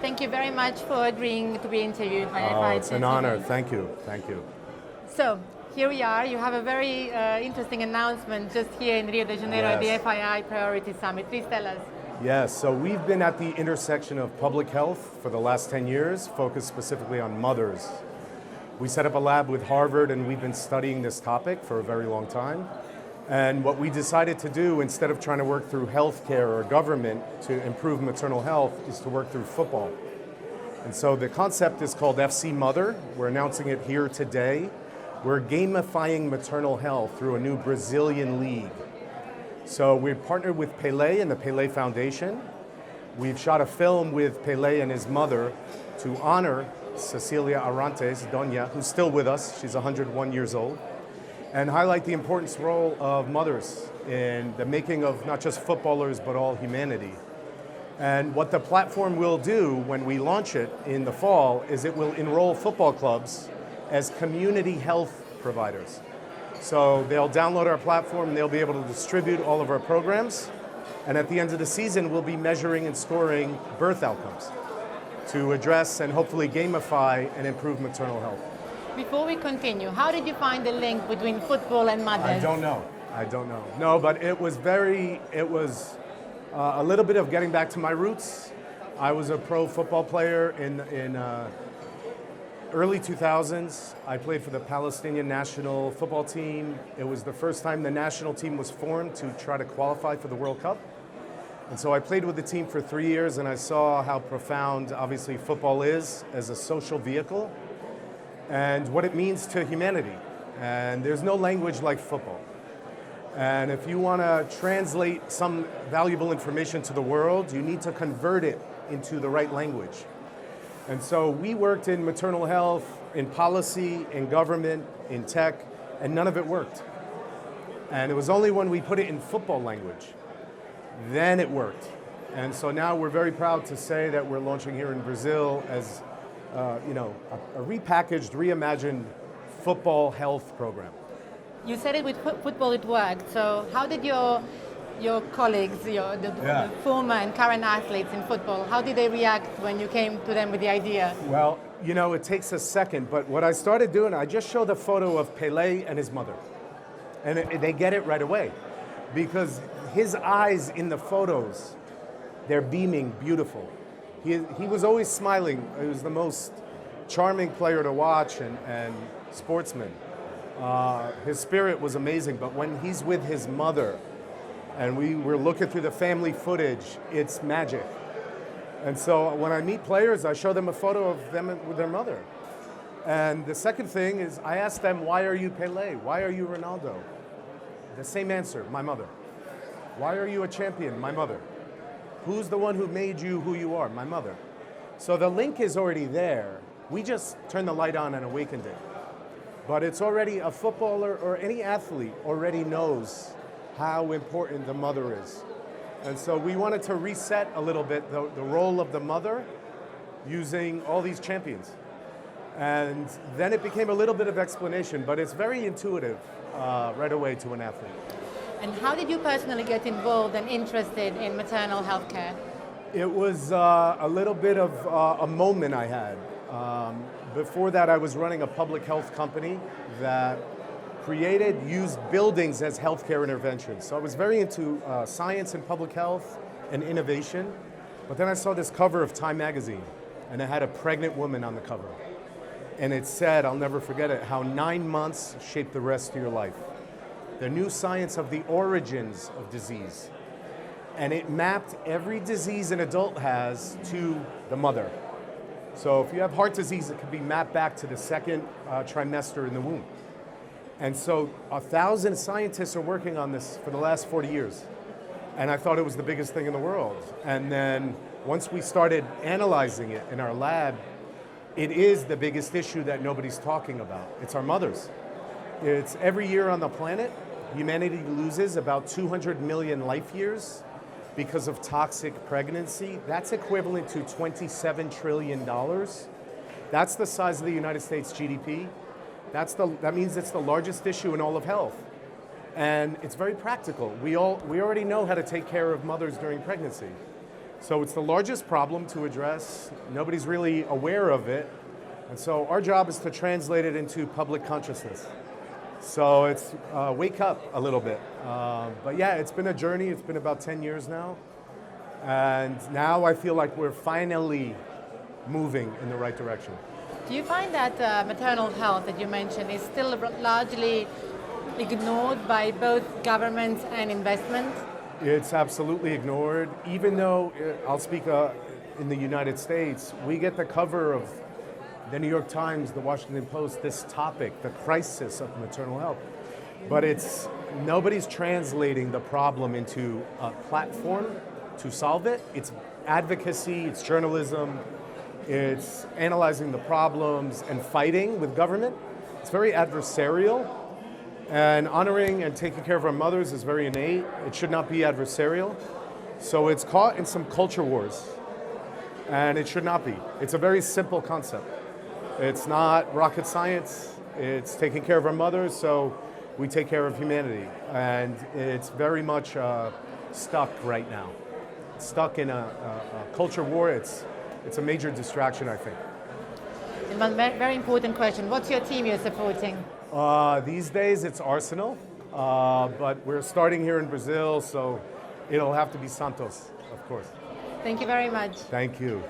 Thank you very much for agreeing to be interviewed by FII. It's an honor. Thank you. Thank you. So, here we are. You have a very interesting announcement just here in Rio de Janeiro at the FII Priority Summit. Please tell us. Yes, so we've been at the intersection of public health for the last 10 years, focused specifically on mothers. We set up a lab with Harvard and we've been studying this topic for a very long time. And what we decided to do, instead of trying to work through healthcare or government to improve maternal health, is to work through football. And so the concept is called FC Mother. We're announcing it here today. We're gamifying maternal health through a new Brazilian league. So we've partnered with Pel&eacute and the Pel&eacute Foundation. We've shot a film with Pel&eacute and his mother to honor Cecilia Arantes, Doña, who's still with us. She's 101 years old. And highlight the importance role of mothers in the making of not just footballers, but all humanity. And what the platform will do when we launch it in the fall is it will enroll football clubs as community health providers. So they'll download our platform and they'll be able to distribute all of our programs. And at the end of the season, we'll be measuring and scoring birth outcomes to address and hopefully gamify and improve maternal health. Before we continue, how did you find the link between football and mothers? I don't know. No, but it was a little bit of getting back to my roots. I was a pro football player in early 2000s. I played for the Palestinian national football team. It was the first time the national team was formed to try to qualify for the World Cup. And so I played with the team for 3 years and I saw how profound, obviously, football is as a social vehicle and what it means to humanity. And there's no language like football. And if you want to translate some valuable information to the world, you need to convert it into the right language. And so we worked in maternal health, in policy, in government, in tech, and none of it worked. And it was only when we put it in football language, then it worked. And so now we're very proud to say that we're launching here in Brazil as a repackaged, reimagined football health program. You said it with football it worked, so how did your colleagues, the former and current athletes in football, how did they react when you came to them with the idea? Well, it takes a second, but what I started doing, I just showed a photo of Pel&eacute and his mother. And they get it right away. Because his eyes in the photos, they're beaming beautiful. He was always smiling. He was the most charming player to watch and sportsman. His spirit was amazing, but when he's with his mother, and we were looking through the family footage, it's magic. And so when I meet players, I show them a photo of them with their mother. And the second thing is I ask them, why are you Pelé? Why are you Ronaldo? The same answer, my mother. Why are you a champion? My mother. Who's the one who made you who you are? My mother. So the link is already there. We just turned the light on and awakened it. But it's already, a footballer or any athlete already knows how important the mother is. And so we wanted to reset a little bit the role of the mother using all these champions. And then it became a little bit of explanation, but it's very intuitive right away to an athlete. And how did you personally get involved and interested in maternal health care? It was a little bit of a moment I had. Before that, I was running a public health company that used buildings as healthcare interventions. So I was very into science and public health and innovation. But then I saw this cover of Time magazine, and it had a pregnant woman on the cover. And it said, I'll never forget it, how 9 months shape the rest of your life. The new science of the origins of disease. And it mapped every disease an adult has to the mother. So if you have heart disease, it could be mapped back to the second trimester in the womb. And so 1,000 scientists are working on this for the last 40 years. And I thought it was the biggest thing in the world. And then once we started analyzing it in our lab, it is the biggest issue that nobody's talking about. It's our mothers. It's every year on the planet, humanity loses about 200 million life years because of toxic pregnancy. That's equivalent to $27 trillion. That's the size of the United States GDP. That means it's the largest issue in all of health. And it's very practical. We already know how to take care of mothers during pregnancy. So it's the largest problem to address. Nobody's really aware of it. And so our job is to translate it into public consciousness. So it's wake up a little bit. But yeah, it's been a journey. It's been about 10 years now. And now I feel like we're finally moving in the right direction. Do you find that maternal health that you mentioned is still largely ignored by both government and investment? It's absolutely ignored, even though, I'll speak in the United States, we get the cover of the New York Times, the Washington Post, this topic, the crisis of maternal health. But nobody's translating the problem into a platform to solve it. It's advocacy, it's journalism, it's analyzing the problems and fighting with government. It's very adversarial. And honoring and taking care of our mothers is very innate. It should not be adversarial. So it's caught in some culture wars. And it should not be. It's a very simple concept. It's not rocket science. It's taking care of our mothers, so we take care of humanity. And it's very much stuck right now. It's stuck in a culture war. It's a major distraction, I think. And one very important question. What's your team you're supporting? These days it's Arsenal, but we're starting here in Brazil, so it'll have to be Santos, of course. Thank you very much. Thank you.